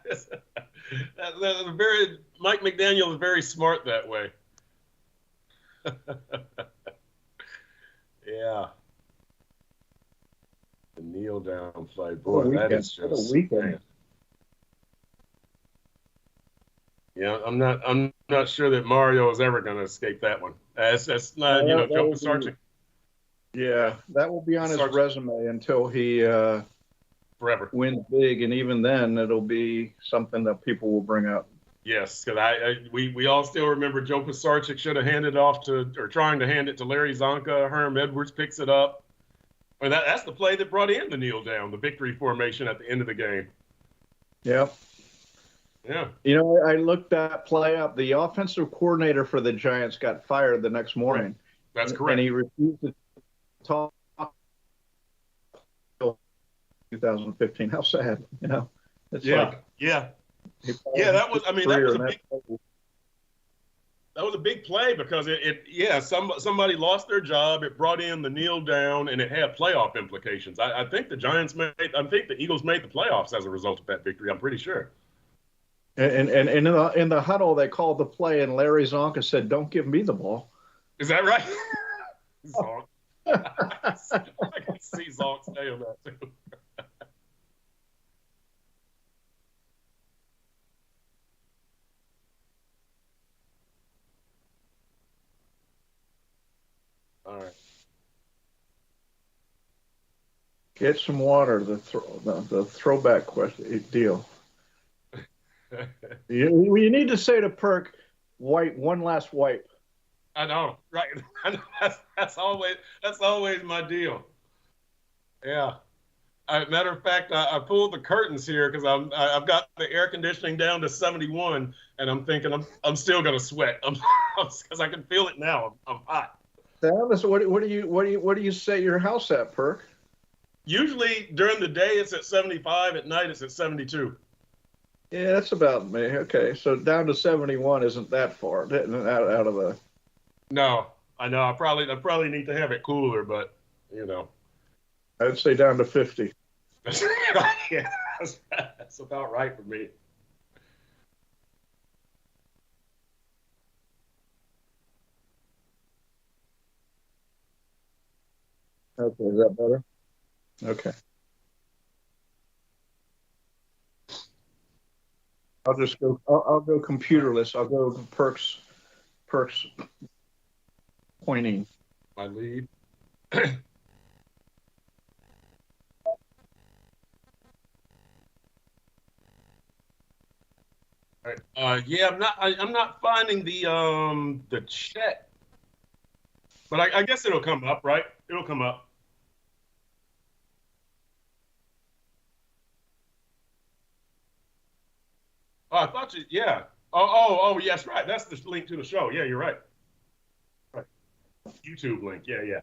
That's very Mike McDaniel is very smart that way. Yeah, the kneel down play, What a boy, that weekend. is What a just weekend. man. Yeah, I'm not sure that Mario is ever going to escape that one. That's not That Joe will be, Pisarcik. Yeah, yeah, that will be on his Pisarcik resume until he forever. wins big, and even then, it'll be something that people will bring up. Yes, because we all still remember Joe Pisarcik should have handed off to or trying to hand it to Larry Zonka. Herm Edwards picks it up. And that's the play that brought in the kneel down, the victory formation at the end of the game. Yep. Yeah. I looked that play up. The offensive coordinator for the Giants got fired the next Correct. morning, That's and correct. he refused to talk until 2015. How sad, It's Yeah. like Yeah. he Yeah, followed that was. his I mean, career, and that was a big play because somebody lost their job. It brought in the kneel down, and it had playoff implications. I think the Eagles made the playoffs as a result of that victory. I'm pretty sure. and in the huddle they called the play, and Larry Zonka said, "Don't give me the ball." Is that right? Zonk. I can see Zonk saying that too. All right. Get some water. The throwback question deal. You need to say to Perk, "Wipe one last wipe." I know, right? I know, that's always my deal. Yeah. Matter of fact, I pulled the curtains here because I've got the air conditioning down to 71, and I'm thinking I'm still gonna sweat. Because I can feel it now. I'm hot. Sam, so what do you say your house at, Perk? Usually during the day it's at 75. At night it's at 72. Yeah, that's about me. Okay, so down to 71 isn't that far out of the. No, I know. I probably need to have it cooler, but you know. I'd say down to 50. Yeah, that's about right for me. Okay, is that better? Okay, I'll just go. I'll go computerless. I'll go Perks pointing. My lead. All right. Yeah, I'm not finding the chat, but I guess it'll come up, right? It'll come up. Oh, I thought you. Yeah. Oh, yes, right. That's the link to the show. Yeah, you're right. Right. YouTube link. Yeah, yeah,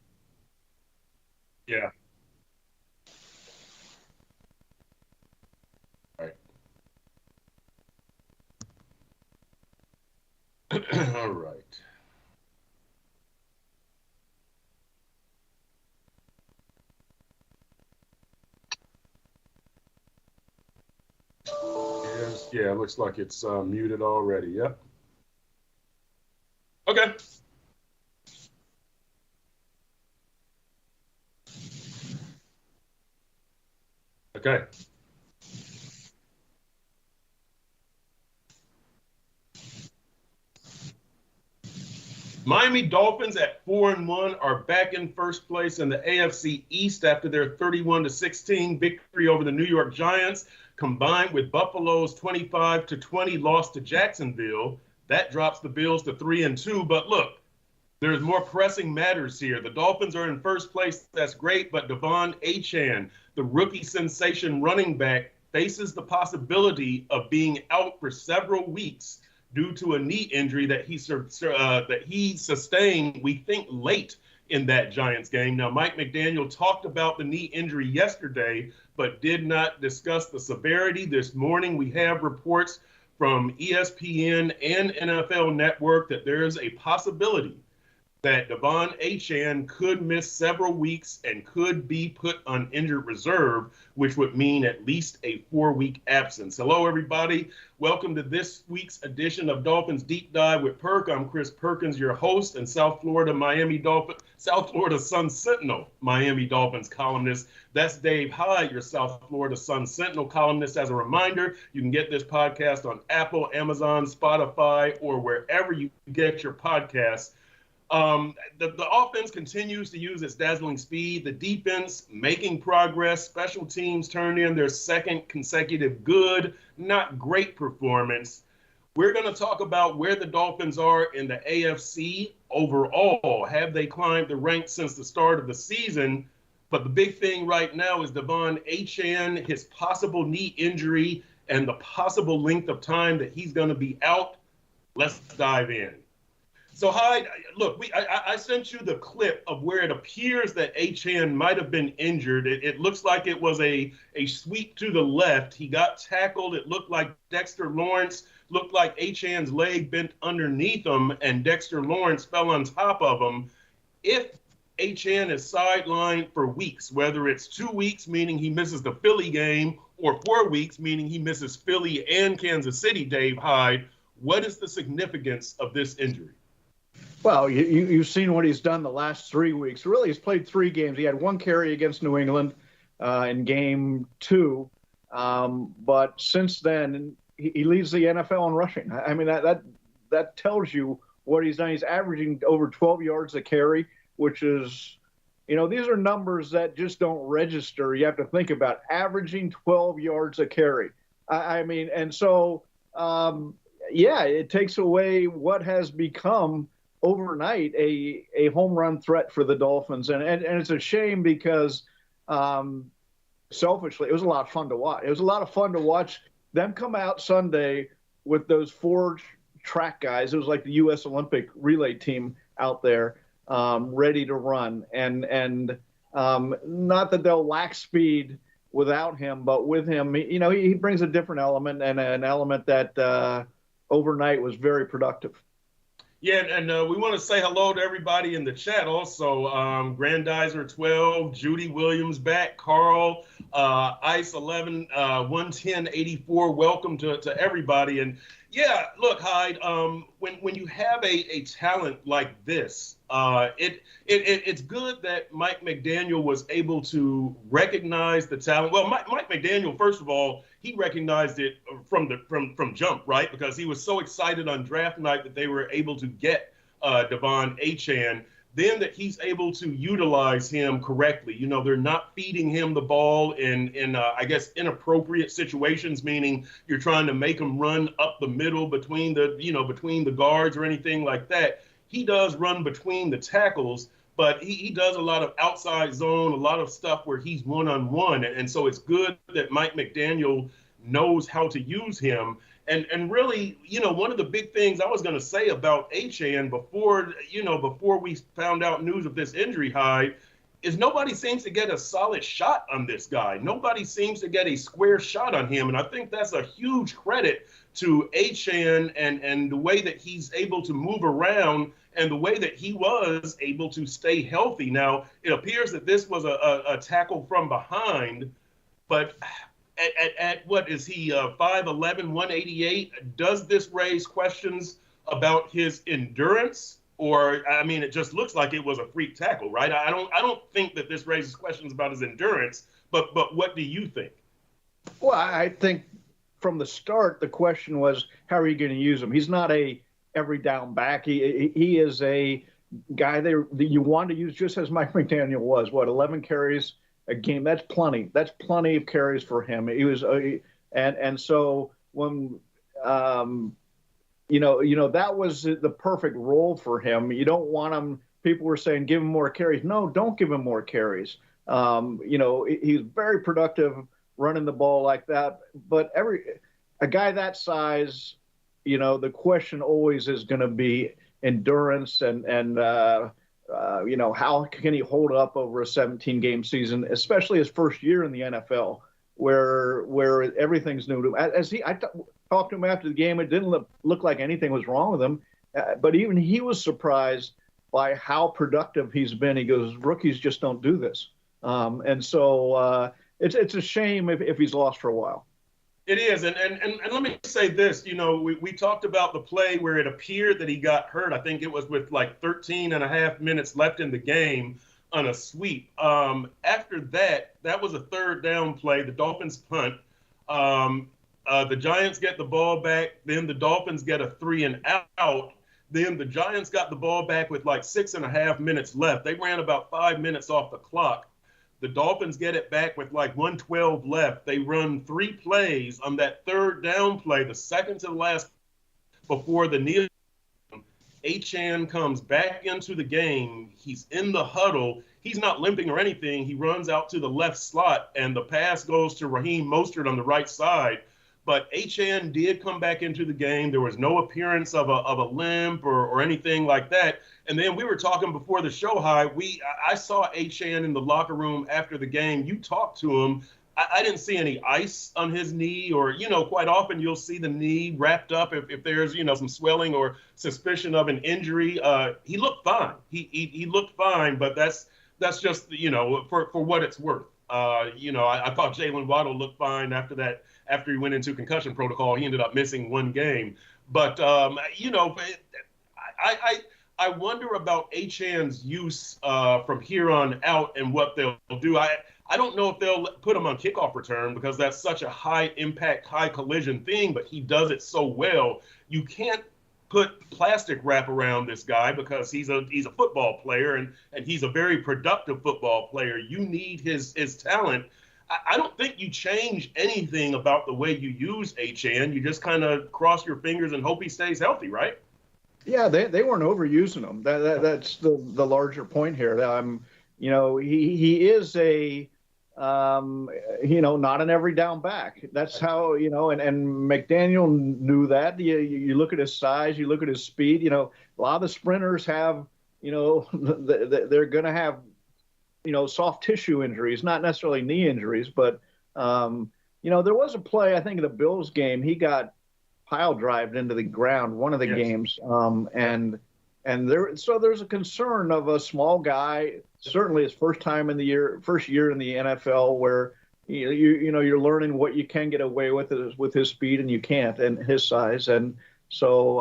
yeah. Right. All right. Yes, yeah. Looks like it's muted already. Yep. Okay. Okay. Miami Dolphins at 4-1 are back in first place in the AFC East after their 31-16 victory over the New York Giants, combined with Buffalo's 25-20 loss to Jacksonville. That drops the Bills to 3-2. But look, there's more pressing matters here. The Dolphins are in first place. That's great. But Devon Achane, the rookie sensation running back, faces the possibility of being out for several weeks due to a knee injury that he sustained, we think, late in that Giants game. Now, Mike McDaniel talked about the knee injury yesterday, but did not discuss the severity. This morning, we have reports from ESPN and NFL Network that there is a possibility that Devon Achane could miss several weeks and could be put on injured reserve, which would mean at least a 4-week absence. Hello, everybody. Welcome to this week's edition of Dolphins Deep Dive with Perk. I'm Chris Perkins, your host, and South Florida Sun Sentinel Miami Dolphins columnist. That's Dave Hyde, your South Florida Sun Sentinel columnist. As a reminder, you can get this podcast on Apple, Amazon, Spotify, or wherever you get your podcasts. The offense continues to use its dazzling speed. The defense making progress. Special teams turned in their second consecutive good, not great performance. We're going to talk about where the Dolphins are in the AFC overall. Have they climbed the ranks since the start of the season? But the big thing right now is Devon Achane, his possible knee injury, and the possible length of time that he's going to be out. Let's dive in. So, Hyde, look, I sent you the clip of where it appears that Achane might have been injured. It looks like it was a sweep to the left. He got tackled. It looked like Dexter Lawrence looked like Achane's leg bent underneath him, and Dexter Lawrence fell on top of him. If Achane is sidelined for weeks, whether it's 2 weeks, meaning he misses the Philly game, or 4 weeks, meaning he misses Philly and Kansas City, Dave Hyde, what is the significance of this injury? Well, you've seen what he's done the last 3 weeks. Really, he's played 3 games. He had 1 carry against New England in game 2. But since then, he leads the NFL in rushing. I mean, that tells you what he's done. He's averaging over 12 yards a carry, which is, these are numbers that just don't register. You have to think about averaging 12 yards a carry. And so, it takes away what has become overnight a home run threat for the Dolphins. And it's a shame because selfishly, it was a lot of fun to watch. It was a lot of fun to watch them come out Sunday with those 4 track guys. It was like the U.S. Olympic relay team out there ready to run. And not that they'll lack speed without him, but with him, he brings a different element, and an element that overnight was very productive. Yeah, and we want to say hello to everybody in the chat also. Grandizer 12, Judy Williams back, Carl, Ice 11, 11084. Welcome to everybody. And yeah, look, Hyde, when you have a talent like this, it's good that Mike McDaniel was able to recognize the talent. Well, Mike McDaniel, first of all, he recognized it from jump, right? Because he was so excited on draft night that they were able to get Devon Achane. Then that he's able to utilize him correctly. They're not feeding him the ball in I guess, inappropriate situations, meaning you're trying to make him run up the middle between the guards or anything like that. He does run between the tackles, but he does a lot of outside zone, a lot of stuff where he's one-on-one. And so it's good that Mike McDaniel knows how to use him. And really, one of the big things I was going to say about Achane before we found out news of this injury, Hyde, is nobody seems to get a solid shot on this guy. Nobody seems to get a square shot on him. And I think that's a huge credit to Achane and the way that he's able to move around and the way that he was able to stay healthy. Now, it appears that this was a tackle from behind, but at what is he, 5'11", 188? Does this raise questions about his endurance? Or, it just looks like it was a freak tackle, right? I don't think that this raises questions about his endurance, but what do you think? Well, I think from the start, the question was, how are you going to use him? He's not a every down back. He is a guy that you want to use just as Mike McDaniel was. 11 carries a game? That's plenty. That's plenty of carries for him. He was, and so when that was the perfect role for him. You don't want him. People were saying give him more carries. No, don't give him more carries. He's very productive running the ball like that. But a guy that size, the question always is going to be endurance and how can he hold up over a 17-game season, especially his first year in the NFL, where everything's new to him. I talked to him after the game. It didn't look like anything was wrong with him, but even he was surprised by how productive he's been. He goes, rookies just don't do this. And so it's a shame if he's lost for a while. It is. And let me say this, we talked about the play where it appeared that he got hurt. I think it was with like 13 and a half minutes left in the game on a sweep. After that was a third down play. The Dolphins punt. The Giants get the ball back. Then the Dolphins get a 3 and out. Then the Giants got the ball back with like 6.5 minutes left. They ran about 5 minutes off the clock. The Dolphins get it back with like 1:12 left. They run 3 plays on that third down play, the second to the last before the knee. Achane comes back into the game. He's in the huddle. He's not limping or anything. He runs out to the left slot, and the pass goes to Raheem Mostert on the right side. But Achane did come back into the game. There was no appearance of a limp or anything like that. And then we were talking before the show, Hyde. I saw Achane in the locker room after the game. You talked to him. I didn't see any ice on his knee, or, quite often you'll see the knee wrapped up if there's, some swelling or suspicion of an injury. He looked fine. He looked fine, but that's just, for what it's worth. I thought Jalen Waddle looked fine after he went into concussion protocol. He ended up missing 1 game. But, I wonder about Achane's use from here on out and what they'll do. I don't know if they'll put him on kickoff return because that's such a high impact, high collision thing, but he does it so well. You can't put plastic wrap around this guy because he's a football player and he's a very productive football player. You need his talent. I don't think you change anything about the way you use Achane. You just kind of cross your fingers and hope he stays healthy, right? Yeah, they weren't overusing him. That's the larger point here. He is a not an every down back. That's how, and McDaniel knew that. You look at his size, you look at his speed. A lot of the sprinters have, they're going to have, soft tissue injuries, not necessarily knee injuries, but, there was a play, I think in the Bills game, he got pile drived into the ground, one of the games. And there's a concern of a small guy, certainly his first year in the NFL, where you're learning what you can get away with his speed and you can't, and his size. And so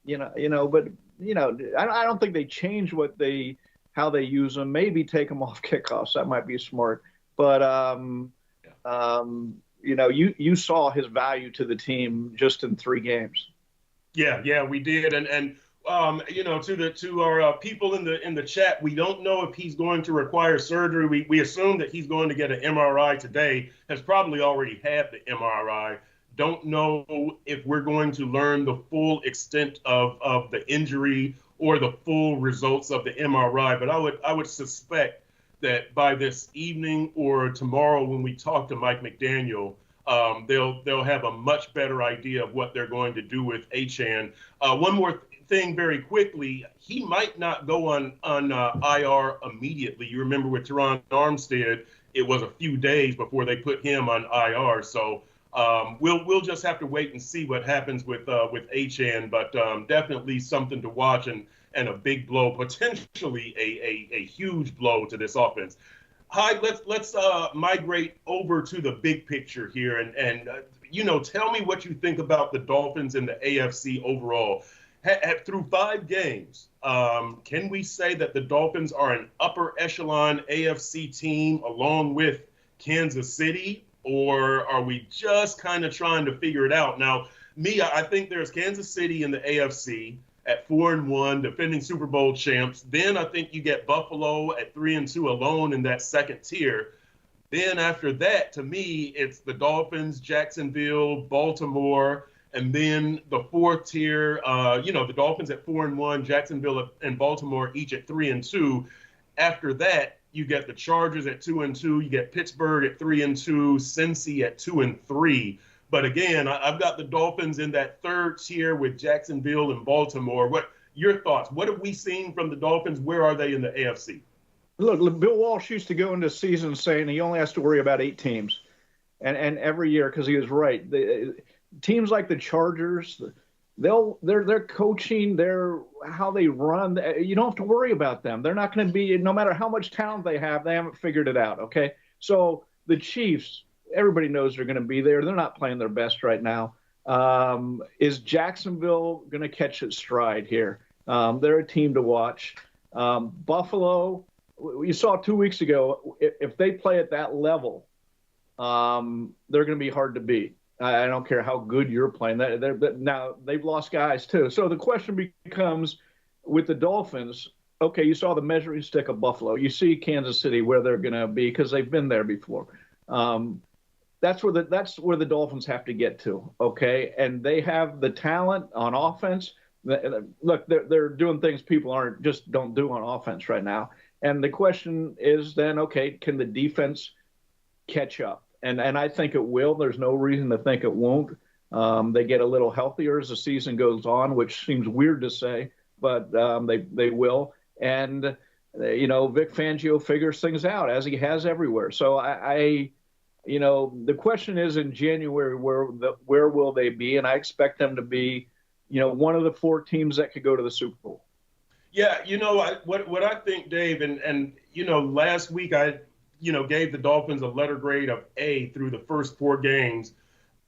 but I don't think they change how they use him. Maybe take him off kickoffs. That might be smart. But you saw his value to the team just in 3 games. Yeah, we did. And to our people in the chat, we don't know if he's going to require surgery. We assume that he's going to get an MRI today, has probably already had the MRI. Don't know if we're going to learn the full extent of the injury or the full results of the MRI, but I would suspect that by this evening or tomorrow when we talk to Mike McDaniel, they'll have a much better idea of what they're going to do with Achane. One more thing very quickly, he might not go on IR immediately. You remember with Teron Armstead, it was a few days before they put him on IR. So we'll just have to wait and see what happens with Achane, but definitely something to watch and a big blow, potentially a huge blow to this offense. Hyde, let's migrate over to the big picture here and tell me what you think about the Dolphins and the AFC overall. Through 5 games, can we say that the Dolphins are an upper echelon AFC team along with Kansas City, or are we just kind of trying to figure it out? Now, I think there's Kansas City in the AFC at 4-1, defending Super Bowl champs. Then I think you get Buffalo at 3-2 alone in that second tier. Then after that, to me, it's the Dolphins, Jacksonville, Baltimore, and then the fourth tier, the Dolphins at 4-1, Jacksonville and Baltimore each at 3-2. After that, you get the Chargers at 2-2. You get Pittsburgh at 3-2, Cincy at 2-3. But again, I've got the Dolphins in that third tier with Jacksonville and Baltimore. What your thoughts? What have we seen from the Dolphins? Where are they in the AFC? Look, Bill Walsh used to go into the season saying he only has to worry about 8 teams. And every year, because he was right, teams like the Chargers, Their coaching, their how they run. You don't have to worry about them. They're not going to be, no matter how much talent they have, they haven't figured it out. Okay, so the Chiefs, everybody knows they're going to be there. They're not playing their best right now. Is Jacksonville going to catch its stride here? They're a team to watch. Buffalo, you saw 2 weeks ago, if they play at that level, they're going to be hard to beat. I don't care how good you're playing. Now they've lost guys too. So the question becomes with the Dolphins. Okay, you saw the measuring stick of Buffalo. You see Kansas City where they're going to be because they've been there before. That's where the Dolphins have to get to. Okay, and they have the talent on offense. Look, they're doing things people don't do on offense right now. And the question is then, okay, can the defense catch up? And I think it will. There's no reason to think it won't. They get a little healthier as the season goes on, which seems weird to say, but they will. And Vic Fangio figures things out as he has everywhere. So the question is in January where will they be? And I expect them to be, one of the 4 teams that could go to the Super Bowl. Yeah, what I think, Dave, and last week I gave the Dolphins a letter grade of A through the first 4 games.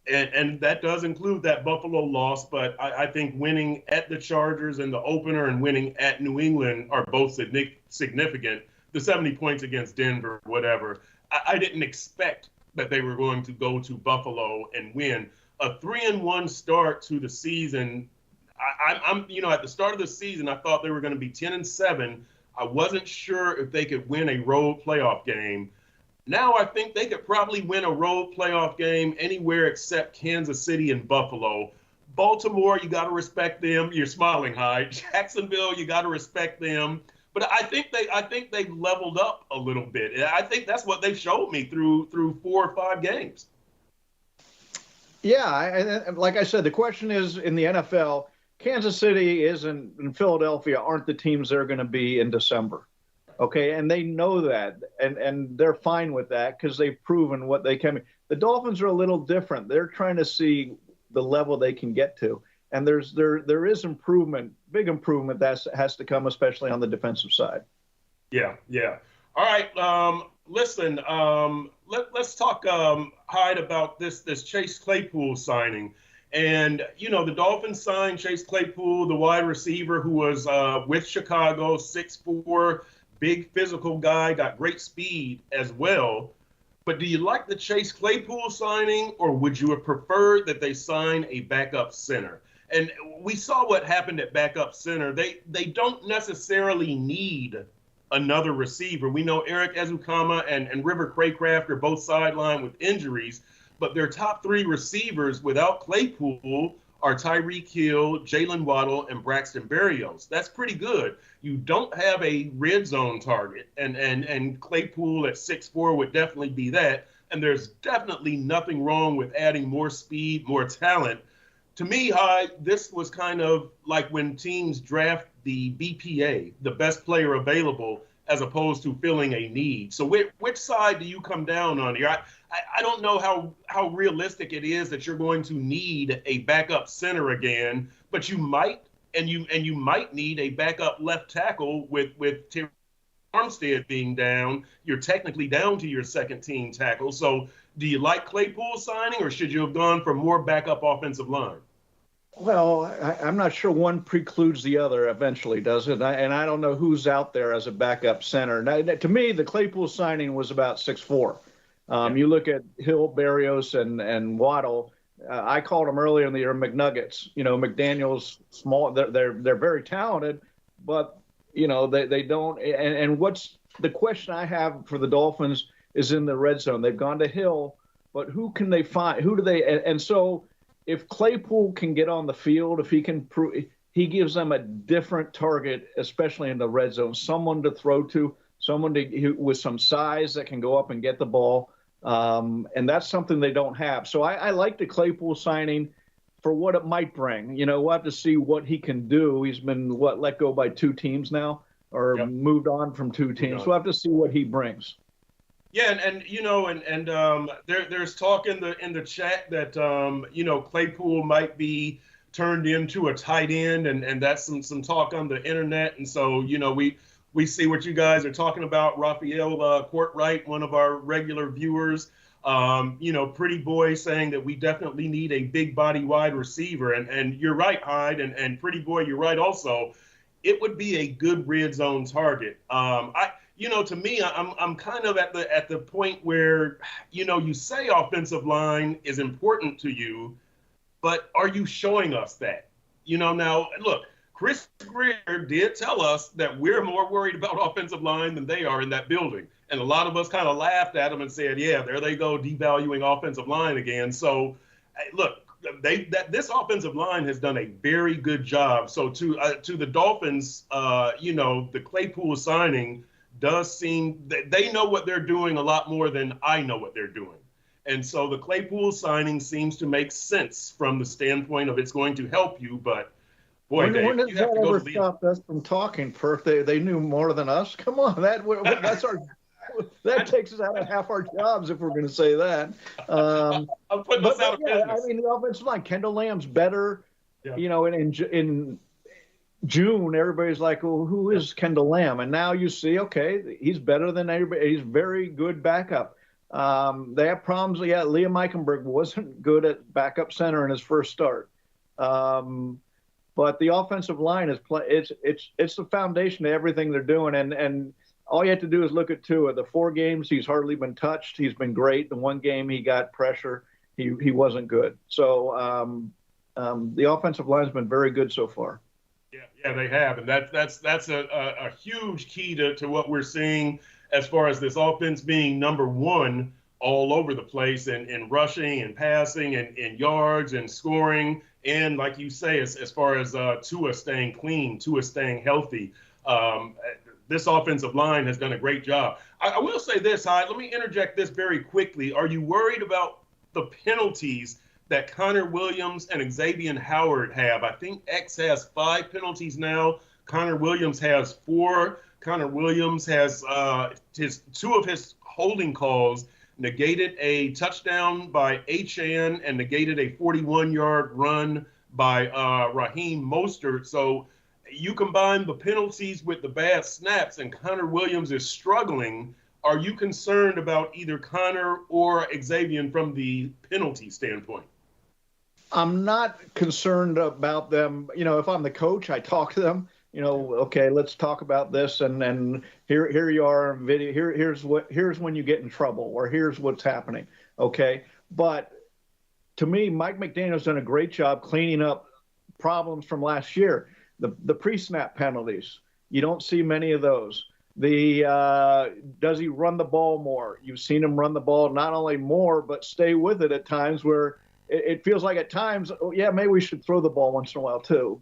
And that does include that Buffalo loss. But I think winning at the Chargers in the opener and winning at New England are both significant. The 70 points against Denver, whatever. I didn't expect that they were going to go to Buffalo and win. A 3-1 start to the season. I'm at the start of the season, I thought they were going to be 10-7. I wasn't sure if they could win a road playoff game. Now I think they could probably win a road playoff game anywhere except Kansas City and Buffalo. Baltimore, you got to respect them. You're smiling, Hyde. Jacksonville, you got to respect them. But I think they've leveled up a little bit. I think that's what they showed me through 4 or 5 games. Yeah, like I said, the question is in the NFL, Kansas City and Philadelphia aren't the teams they're going to be in December. Okay, and they know that, and they're fine with that because they've proven what they can be. The Dolphins are a little different. They're trying to see the level they can get to, and there is improvement, big improvement that has to come, especially on the defensive side. Yeah. All right, listen, let's talk, Hyde, about this Chase Claypool signing. And, the Dolphins signed Chase Claypool, the wide receiver who was with Chicago, 6'4", big physical guy, got great speed as well. But do you like the Chase Claypool signing, or would you have preferred that they sign a backup center? And we saw what happened at backup center. They don't necessarily need another receiver. We know Eric Ezukama and River Craycraft are both sidelined with injuries. But their top 3 receivers without Claypool are Tyreek Hill, Jalen Waddle, and Braxton Berrios. That's pretty good. You don't have a red zone target, and Claypool at 6'4" would definitely be that. And there's definitely nothing wrong with adding more speed, more talent. To me, Hyde, this was kind of like when teams draft the BPA, the best player available, as opposed to filling a need. So which side do you come down on here? I don't know how realistic it is that you're going to need a backup center again, but you might, and you might need a backup left tackle with Terry Armstead being down. You're technically down to your second team tackle. So do you like Claypool signing, or should you have gone for more backup offensive line? Well, I'm not sure one precludes the other eventually, does it? And I don't know who's out there as a backup center. Now, to me, the Claypool signing was about 6'4". You look at Hill, Berrios, and Waddle. I called them earlier in the year McNuggets. McDaniel's small. They're very talented, but they don't. And what's the question I have for the Dolphins is in the red zone. They've gone to Hill, but who can they find? Who do they? And so if Claypool can get on the field, if he can prove, he gives them a different target, especially in the red zone. Someone to throw to, someone with some size that can go up and get the ball. And that's something they don't have. So I like the Claypool signing for what it might bring. We'll have to see what he can do. He's been, let go by 2 teams now, or moved on from 2 teams. So we'll have to see what he brings. Yeah, and there's talk in the chat that Claypool might be turned into a tight end, and that's some talk on the internet. And so, we see what you guys are talking about. Raphael Courtwright, one of our regular viewers, Pretty Boy saying that we definitely need a big body wide receiver. And you're right, Hyde, and Pretty Boy, you're right also. It would be a good red zone target. To me, I'm kind of at the point where, you say offensive line is important to you, but are you showing us that? Now, look, Chris Greer did tell us that we're more worried about offensive line than they are in that building. And a lot of us kind of laughed at him and said, yeah, there they go, devaluing offensive line again. So, look, this offensive line has done a very good job. So to the Dolphins, the Claypool signing does seem that they know what they're doing a lot more than I know what they're doing. And so the Claypool signing seems to make sense from the standpoint of it's going to help you, but boy, when does that ever stop us from talking, Perk? They knew more than us. Come on, that takes us out of half our jobs if we're going to say that. I'm putting us out of business. I mean, the offensive line, Kendall Lamb's better. Yeah. In June, everybody's like, well, who is Kendall Lamb? And now you see, okay, he's better than everybody. He's very good backup. They have problems. Yeah, Liam Eichenberg wasn't good at backup center in his first start. But the offensive line it's the foundation of everything they're doing. And all you have to do is look at two of the 4 games. He's hardly been touched. He's been great. The 1 game he got pressure. He wasn't good. So the offensive line's been very good so far. Yeah, they have, and that's a huge key to what we're seeing as far as this offense being number 1 all over the place in rushing and passing and in yards and scoring, and like you say, as far as Tua staying clean, Tua staying healthy. This offensive line has done a great job. I will say this, Hyde, let me interject this very quickly. Are you worried about the penalties that Connor Williams and Xavier Howard have? I think X has 5 penalties now. Connor Williams has 4. Connor Williams has 2 of his holding calls negated a touchdown by Achane and negated a 41-yard run by Raheem Mostert. So you combine the penalties with the bad snaps, and Connor Williams is struggling. Are you concerned about either Connor or Xavier from the penalty standpoint? I'm not concerned about them. If I'm the coach, I talk to them. Okay, let's talk about this, and here you are in video. Here's when you get in trouble, or here's what's happening. Okay, but to me, Mike McDaniel's done a great job cleaning up problems from last year. The pre-snap penalties, you don't see many of those. Does he run the ball more? You've seen him run the ball not only more, but stay with it at times where it feels like at times, maybe we should throw the ball once in a while too.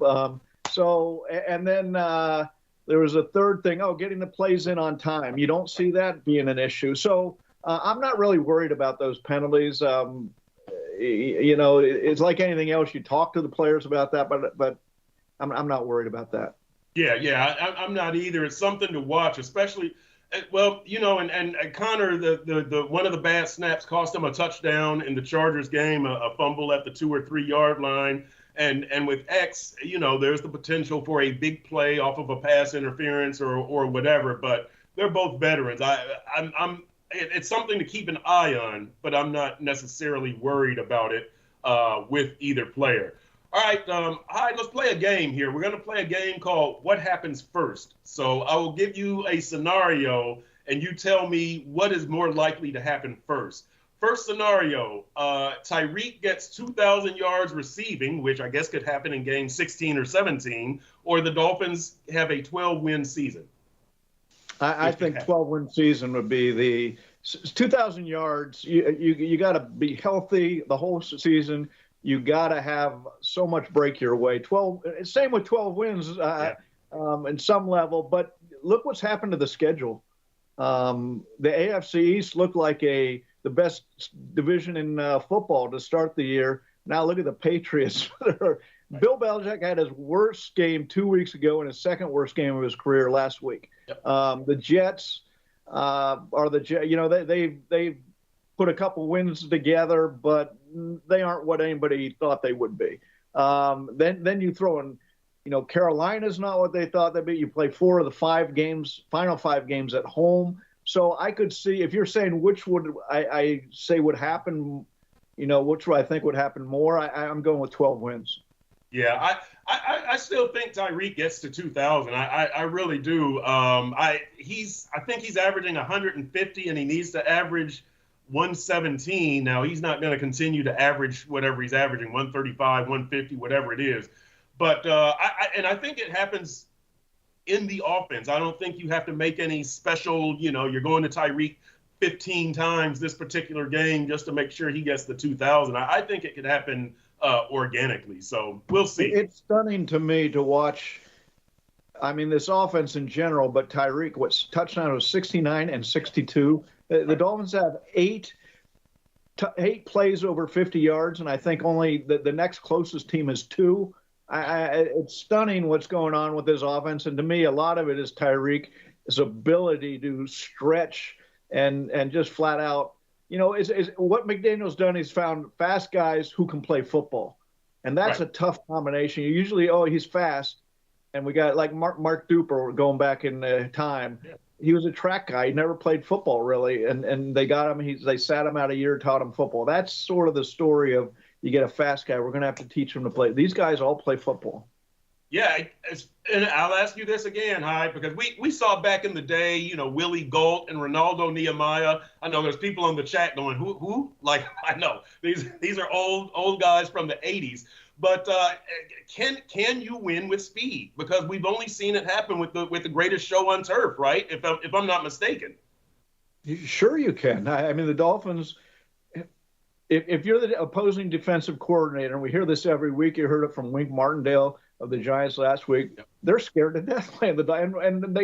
And then there was a third thing, getting the plays in on time. You don't see that being an issue. So I'm not really worried about those penalties. It's like anything else. You talk to the players about that, but I'm not worried about that. Yeah, I'm not either. It's something to watch, especially, and Connor, the one of the bad snaps cost him a touchdown in the Chargers game, a fumble at the 2 or 3 yard line. And with X, there's the potential for a big play off of a pass interference or whatever. But they're both veterans. It's something to keep an eye on, but I'm not necessarily worried about it with either player. All right, Hyde, let's play a game here. We're going to play a game called What Happens First. So I will give you a scenario, and you tell me what is more likely to happen first. First scenario, Tyreek gets 2,000 yards receiving, which I guess could happen in game 16 or 17, or the Dolphins have a 12-win season. I think 12-win season would be the 2,000 yards. You got to be healthy the whole season. You got to have so much break your way. Same with 12 wins in some level. But look what's happened to the schedule. The AFC East looked like the best division in football to start the year. Now look at the Patriots. Bill Belichick had his worst game 2 weeks ago and his second worst game of his career last week. Yep. The Jets are the Jets. They've put a couple wins together, but they aren't what anybody thought they would be. Then you throw in, Carolina's not what they thought they'd be. You play 4 of the 5 games, final 5 games at home. So I could see, if you're saying which would I say would happen, which I think would happen more, I'm going with 12 wins. Yeah, I still think Tyreek gets to 2,000. I really do. I think he's averaging 150, and he needs to average 117. Now, he's not going to continue to average whatever he's averaging, 135, 150, whatever it is. But I think it happens in the offense. I don't think you have to make any special, you're going to Tyreek 15 times this particular game just to make sure he gets the 2,000. I think it could happen organically. So we'll see. It's stunning to me to watch. I mean, this offense in general, but Tyreek, what's touchdown was 69 and 62. The Dolphins have eight plays over 50 yards, and I think only the next closest team is 2. It's stunning what's going on with this offense, and to me, a lot of it is Tyreek's ability to stretch and just flat out, is what McDaniel's done. He's found fast guys who can play football, and that's a tough combination. You usually, he's fast, and we got like Mark Duper going back in time. Yeah. He was a track guy. He never played football really, and they got him. They sat him out a year, taught him football. That's sort of the story of. You get a fast guy, we're going to have to teach him to play. These guys all play football. Yeah, and I'll ask you this again, Hyde, because we saw back in the day, Willie Gault and Ronaldo Nehemiah. I know there's people on the chat going, who? Like, I know these are old guys from the 80s. But can you win with speed? Because we've only seen it happen with the greatest show on turf, right? If I'm not mistaken. Sure, you can. I mean, the Dolphins. If you're the opposing defensive coordinator, and we hear this every week, you heard it from Wink Martindale of the Giants last week, yep. They're scared to death playing the and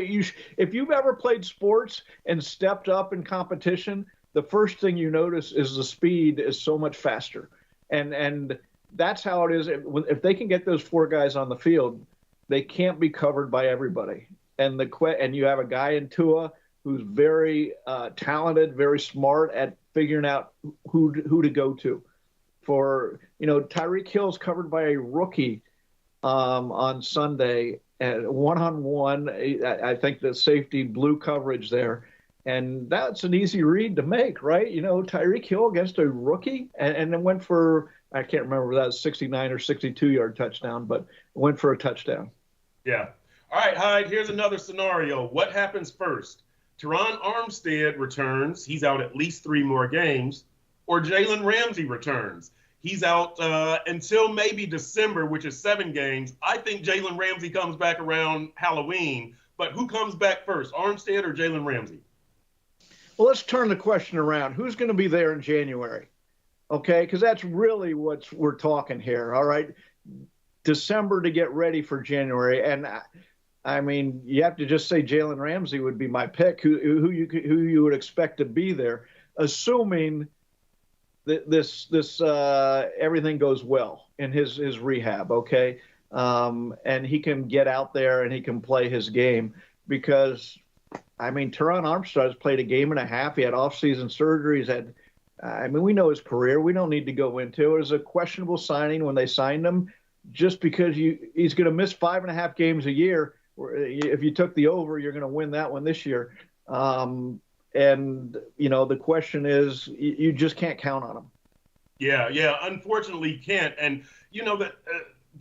if you've ever played sports and stepped up in competition, the first thing you notice is the speed is so much faster, and that's how it is. If they can get those 4 guys on the field, they can't be covered by everybody, and you have a guy in Tua who's very talented, very smart at figuring out who to go to. For Tyreek Hill's covered by a rookie on Sunday at 1-on-1. I think the safety blew coverage there, and that's an easy read to make, right? Tyreek Hill against a rookie, and then went for, I can't remember if that was 69 or 62-yard touchdown, but went for a touchdown. Yeah. All right, Hyde, here's another scenario. What happens first? Teron Armstead returns. He's out at least 3 more games. Or Jalen Ramsey returns. He's out until maybe December, which is 7 games. I think Jalen Ramsey comes back around Halloween. But who comes back first, Armstead or Jalen Ramsey? Well, let's turn the question around. Who's going to be there in January? Okay, because that's really what we're talking here, all right? December to get ready for January. And I mean, you have to just say Jalen Ramsey would be my pick, who you would expect to be there, assuming that this everything goes well in his rehab, okay, and he can get out there and he can play his game. Because I mean, Teron Armstead has played a game and a half. He had off-season surgeries. We know his career. We don't need to go into it. It was a questionable signing when they signed him, just because he's going to miss 5.5 games a year. If you took the over, you're going to win that one this year. And, the question is, you just can't count on him. Yeah, unfortunately you can't. And, the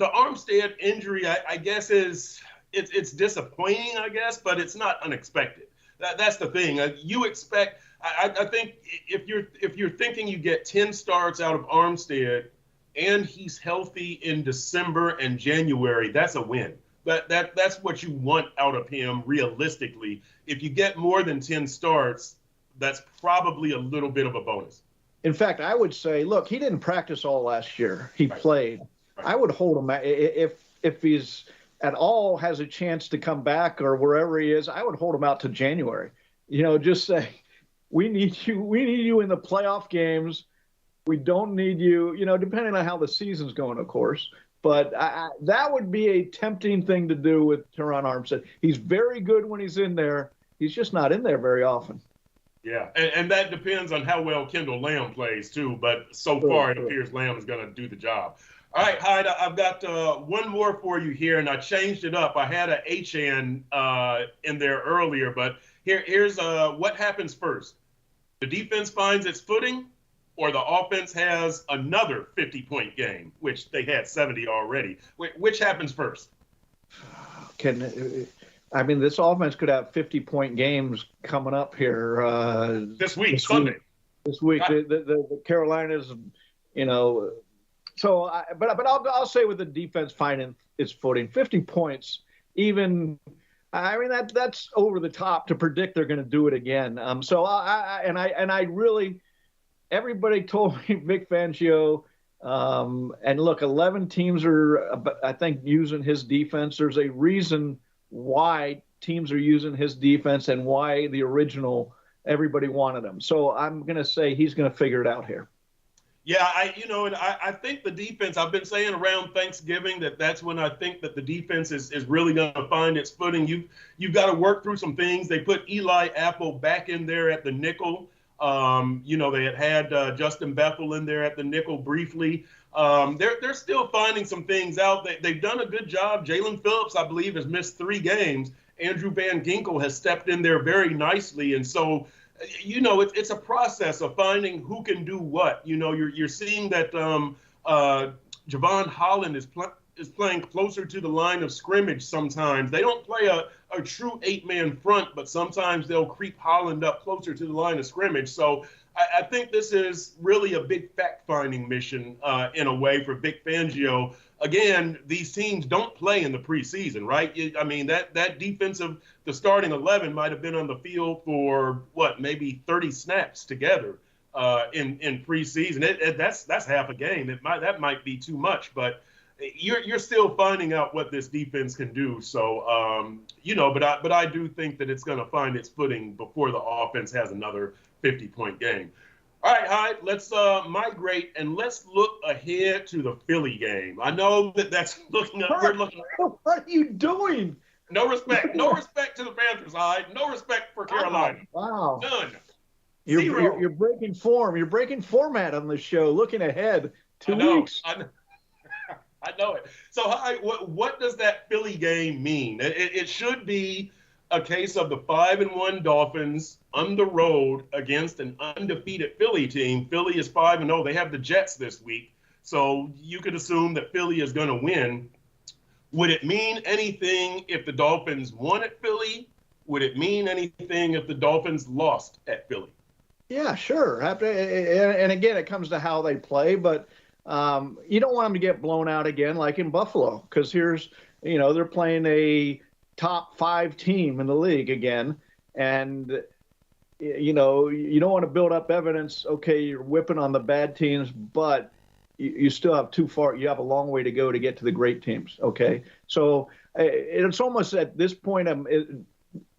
Armstead injury, I guess, it's disappointing, I guess, but it's not unexpected. That's the thing. You expect, I think if you're thinking you get 10 starts out of Armstead and he's healthy in December and January, that's a win. That's what you want out of him realistically. If you get more than 10 starts, that's probably a little bit of a bonus. In fact, I would say, look, he didn't practice all last year. He played. Right. I would hold him if he's at all has a chance to come back or wherever he is. I would hold him out to January. Just say, we need you in the playoff games. We don't need you, depending on how the season's going, of course. But that would be a tempting thing to do with Teron Armstead. He's very good when he's in there. He's just not in there very often. Yeah, and that depends on how well Kendall Lamb plays, too. But so far, it appears Lamb is going to do the job. All right, Hyde, I've got one more for you here, and I changed it up. I had a Achane in there earlier, but here's what happens first. The defense finds its footing, or the offense has another 50-point game, which they had 70 already. Which happens first? This offense could have 50-point games coming up here this week, Sunday. This week, the Carolinas, So, but I'll say with the defense finding its footing, 50 points, even. I mean that's over the top to predict they're going to do it again. I really, everybody told me Vic Fangio, and look, 11 teams are, I think, using his defense. There's a reason why teams are using his defense and why the original everybody wanted him. So I'm going to say he's going to figure it out here. Yeah, I think the defense, I've been saying around Thanksgiving that's when I think that the defense is really going to find its footing. You've got to work through some things. They put Eli Apple back in there at the nickel. They had Justin Bethel in there at the nickel briefly. They're still finding some things out. They've done a good job. Jalen Phillips, I believe, has missed 3 games. Andrew Van Ginkel has stepped in there very nicely. And so, it's a process of finding who can do what. You're seeing that Javon Holland is playing closer to the line of scrimmage sometimes. They don't play a true 8-man front, but sometimes they'll creep Holland up closer to the line of scrimmage. So I think this is really a big fact-finding mission in a way for Vic Fangio. Again, these teams don't play in the preseason, right? That defensive, the starting 11 might have been on the field for maybe 30 snaps together in preseason. That's half a game. That might be too much, but you're still finding out what this defense can do. So, but I do think that it's going to find its footing before the offense has another 50-point game. All right, Hyde, let's migrate and let's look ahead to the Philly game. I know that's looking up. What are you doing? No respect to the Panthers, Hyde. No respect for Carolina. Wow. None. You're breaking form. You're breaking format on the show. Looking ahead 2 weeks. I know it. So, Hyde, what does that Philly game mean? It should be a case of the 5-1 Dolphins on the road against an undefeated Philly team. Philly is 5-0. They have the Jets this week. So you could assume that Philly is going to win. Would it mean anything if the Dolphins won at Philly? Would it mean anything if the Dolphins lost at Philly? Yeah, sure. And again, it comes to how they play, but you don't want them to get blown out again like in Buffalo, because they're playing a top 5 team in the league again. And, you don't want to build up evidence. Okay, you're whipping on the bad teams, but you still have you have a long way to go to get to the great teams. Okay. So it's almost at this point,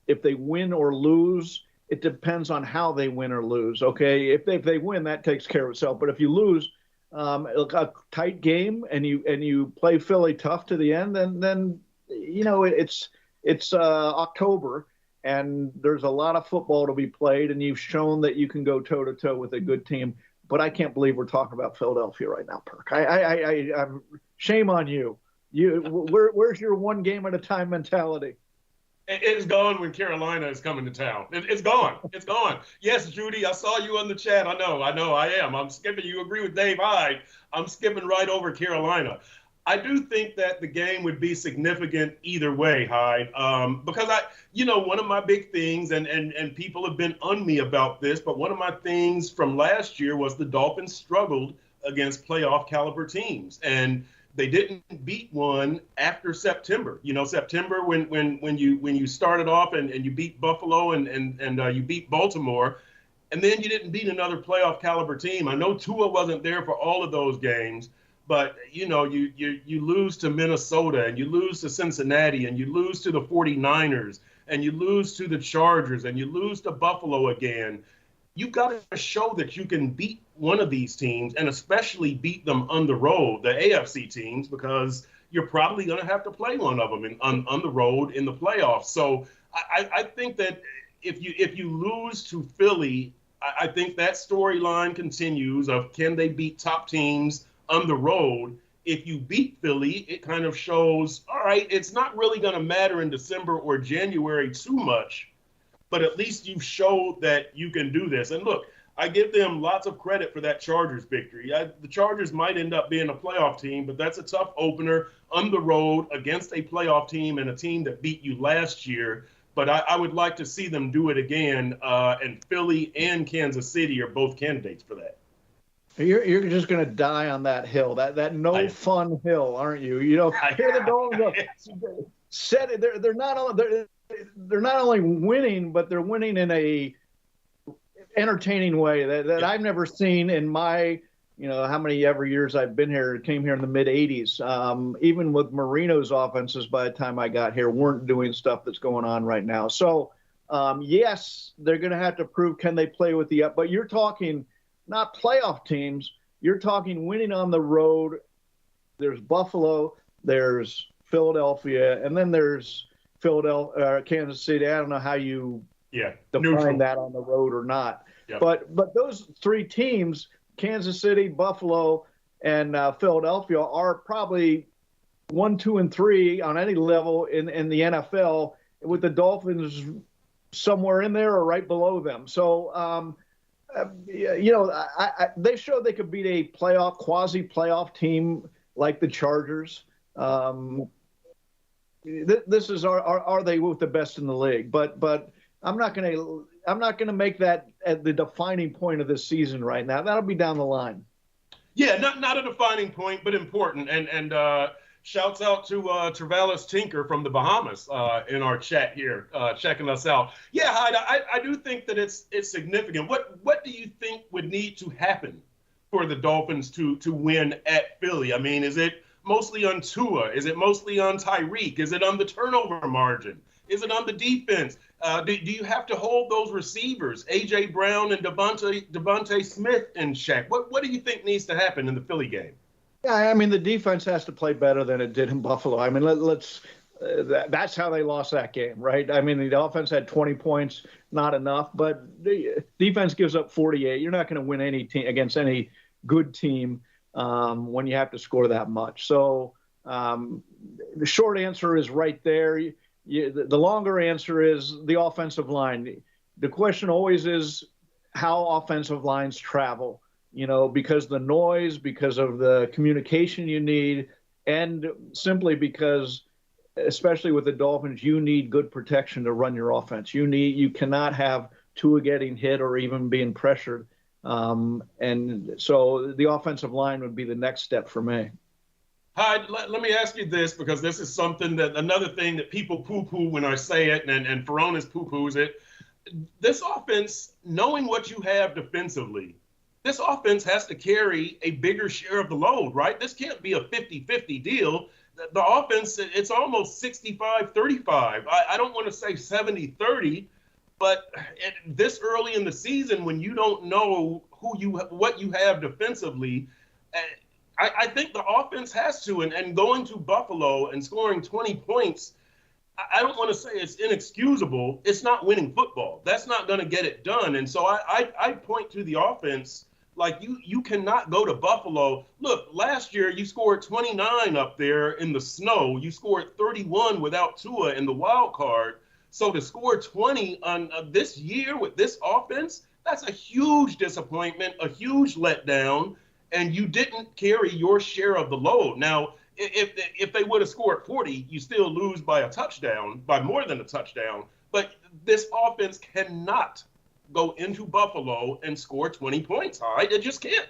if they win or lose, it depends on how they win or lose. Okay. If they win, that takes care of itself. But if you lose, a tight game and you play Philly tough to the end, then it's October and there's a lot of football to be played, and you've shown that you can go toe to toe with a good team. But I can't believe we're talking about Philadelphia right now, Perk. I'm shame on you. Where's your one game at a time mentality? It's gone when Carolina is coming to town. It's gone. It's gone. Yes, Judy, I saw you on the chat. I know I am. I'm skipping. You agree with Dave Hyde. I'm skipping right over Carolina. I do think that the game would be significant either way, Hyde, because one of my big things, and people have been on me about this, but one of my things from last year was the Dolphins struggled against playoff caliber teams, and they didn't beat one after September. September when you started off and you beat Buffalo and you beat Baltimore, and then you didn't beat another playoff caliber team. I know Tua wasn't there for all of those games. But, you lose to Minnesota and you lose to Cincinnati and you lose to the 49ers and you lose to the Chargers and you lose to Buffalo again. You've got to show that you can beat one of these teams and especially beat them on the road, the AFC teams, because you're probably going to have to play one of them on the road in the playoffs. So I think that if you lose to Philly, I think that storyline continues of can they beat top teams on the road if you beat Philly, it kind of shows, all right, it's not really going to matter in December or January too much, but at least you showed that you can do this. And look, I give them lots of credit for that Chargers victory. The Chargers might end up being a playoff team, but that's a tough opener on the road against a playoff team and a team that beat you last year. But I would like to see them do it again, and Philly and Kansas City are both candidates for that. You're just going to die on that hill, that no fun hill, aren't you? You know, here the Dolphins said it. They're not only winning, but they're winning in a entertaining way that I've never seen in my, how many ever years I've been here. Came here in the mid '80s. Even with Marino's offenses, by the time I got here, weren't doing stuff that's going on right now. So, yes, they're going to have to prove can they play with the up. But you're talking not playoff teams. You're talking winning on the road. There's Buffalo. There's Philadelphia, and then there's Kansas City. I don't know how you define that on the road or not. Yep. But those three teams, Kansas City, Buffalo, and Philadelphia, are probably 1, 2, and 3 on any level in the NFL, with the Dolphins somewhere in there or right below them. So, they showed they could beat a quasi-playoff team like the Chargers. This is are they with the best in the league? But I'm not going to make that at the defining point of this season right now. That'll be down the line. Yeah, not a defining point, but important. And shouts out to Travalis Tinker from the Bahamas in our chat here, checking us out. Yeah, Hyde, I do think that it's significant. What do you think would need to happen for the Dolphins to win at Philly? I mean, is it mostly on Tua? Is it mostly on Tyreek? Is it on the turnover margin? Is it on the defense? Do you have to hold those receivers, A.J. Brown and Devontae Smith, in check? What do you think needs to happen in the Philly game? Yeah, I mean, the defense has to play better than it did in Buffalo. I mean, that's how they lost that game, right? I mean, the offense had 20 points, not enough, but the defense gives up 48. You're not going to win any team against any good team when you have to score that much. So the short answer is right there. The longer answer is the offensive line. The question always is how offensive lines travel, because the noise, because of the communication you need, and simply because, especially with the Dolphins, you need good protection to run your offense. You cannot have Tua getting hit or even being pressured. And so the offensive line would be the next step for me. Hyde, let me ask you this, because this is another thing that people poo-poo when I say it, and Furones poo-poos it. This offense, knowing what you have defensively, this offense has to carry a bigger share of the load, right? This can't be a 50-50 deal. The offense, it's almost 65-35. I don't want to say 70-30, but this early in the season, when you don't know what you have defensively, I think the offense has to, and going to Buffalo and scoring 20 points, I don't want to say it's inexcusable. It's not winning football. That's not going to get it done. And so I point to the offense like you cannot go to Buffalo. Look, last year you scored 29 up there in the snow. You scored 31 without Tua in the wild card. So to score 20 on this year with this offense, that's a huge disappointment, a huge letdown. And you didn't carry your share of the load. Now, if they would have scored 40, you still lose by a touchdown, by more than a touchdown. But this offense cannot go into Buffalo and score 20 points, Hyde. It just can't.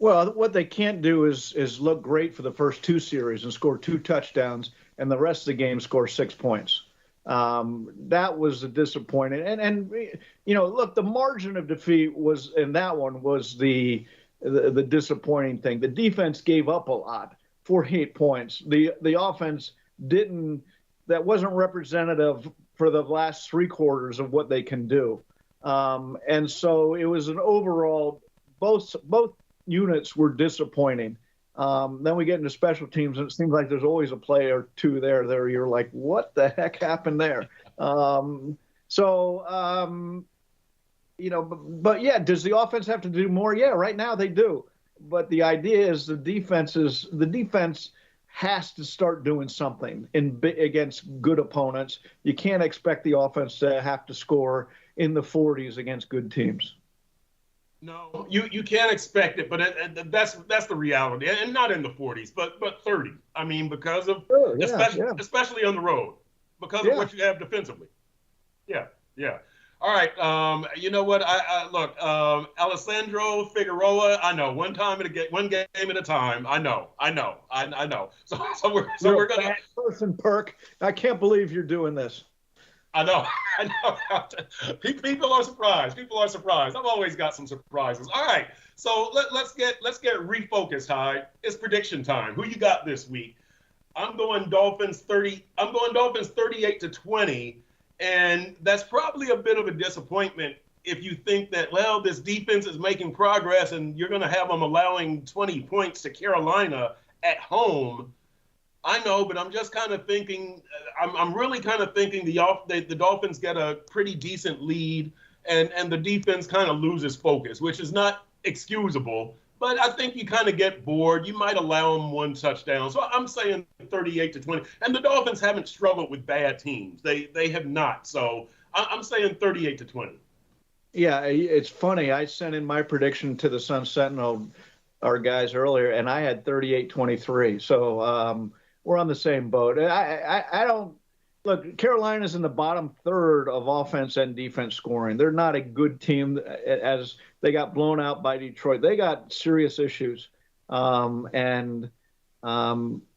Well, what they can't do is look great for the first 2 series and score 2 touchdowns, and the rest of the game score 6 points. That was a disappointing. And look, the margin of defeat was in that one was the disappointing thing. The defense gave up a lot, 48 points. The offense that wasn't representative for the last 3 quarters of what they can do. And so it was an overall, both units were disappointing. Then we get into special teams, and it seems like there's always a play or two there you're like, what the heck happened there? But yeah, does the offense have to do more? Yeah, right now they do. but the idea is the defense has to start doing something against good opponents. You can't expect the offense to have to score in the 40s against good teams. No, you can't expect it, but that's the reality, and not in the 40s, but 30. I mean, because of Sure, yeah, yeah, especially on the road, because of yeah. what you have defensively. Yeah, yeah. All right. You know what? I look, Alessandro Figueroa. I know one game at a time. I know. So You're we're a gonna. bad person, Perk. I can't believe you're doing this. I know. I know. People are surprised. People are surprised. I've always got some surprises. All right. So let's get refocused, Hyde. It's prediction time. Who you got this week? I'm going Dolphins 30. I'm going Dolphins 38-20. And that's probably a bit of a disappointment if you think that, well, this defense is making progress and you're going to have them allowing 20 points to Carolina at home. I know, but I'm just kind of thinking, I'm really kind of thinking the Dolphins get a pretty decent lead and the defense kind of loses focus, which is not excusable. But I think you kind of get bored. You might allow them one touchdown. So I'm saying 38-20. And the Dolphins haven't struggled with bad teams. They have not. So I'm saying 38-20. Yeah, it's funny. I sent in my prediction to the Sun Sentinel, our guys earlier, and I had 38-23. So we're on the same boat. I don't look. Carolina's in the bottom third of offense and defense scoring. They're not a good team, as they got blown out by Detroit. They got serious issues, and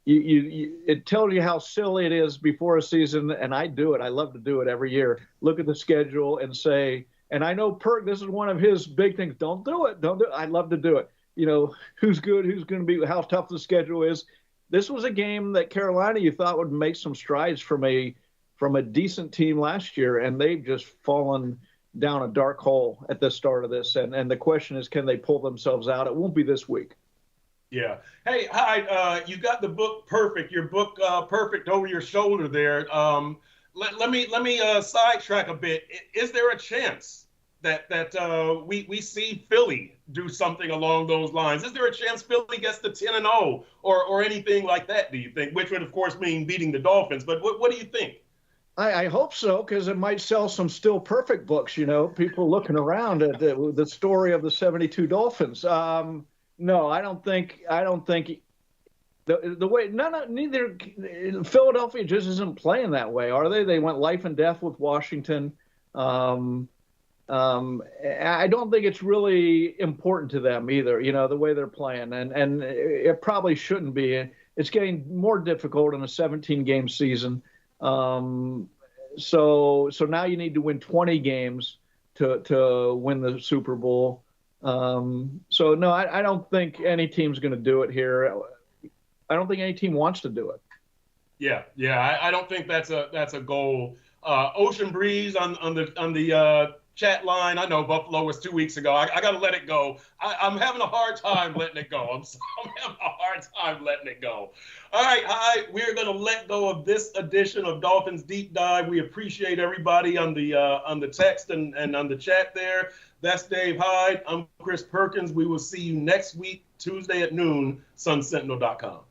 it tells you how silly it is before a season. And I do it. I love to do it every year. Look at the schedule and say. And I know Perk, this is one of his big things. Don't do it. Don't do it. I love to do it. You know, who's good, who's going to be, how tough the schedule is. This was a game that Carolina you thought would make some strides from a decent team last year, and they've just fallen down a dark hole at the start of this. And the question is, can they pull themselves out? It won't be this week. Yeah. Hey, Hyde, you got the book Perfect. Your book Perfect over your shoulder there. Let me sidetrack a bit. Is there a chance that we see Philly do something along those lines? Is there a chance Philly gets to 10-0 or anything like that, do you think? Which would, of course, mean beating the Dolphins. But what do you think? I hope so, because it might sell some Still Perfect books, you know, people looking around at the story of the 72 Dolphins. No, I don't think the way neither Philadelphia just isn't playing that way, are they? They went life and death with Washington. I don't think it's really important to them either, you know, the way they're playing, and it probably shouldn't be. It's getting more difficult in a 17-game season. So now you need to win 20 games to win the Super Bowl. So no, I don't think any team's going to do it here. I don't think any team wants to do it. Yeah. I don't think that's a goal. Ocean Breeze on the chat line. I know Buffalo was 2 weeks ago. I got to let it go. I'm having a hard time letting it go. I'm having a hard time letting it go. All right, Hyde, we're going to let go of this edition of Dolphins Deep Dive. We appreciate everybody on the text and on the chat there. That's Dave Hyde. I'm Chris Perkins. We will see you next week, Tuesday at noon, sunsentinel.com.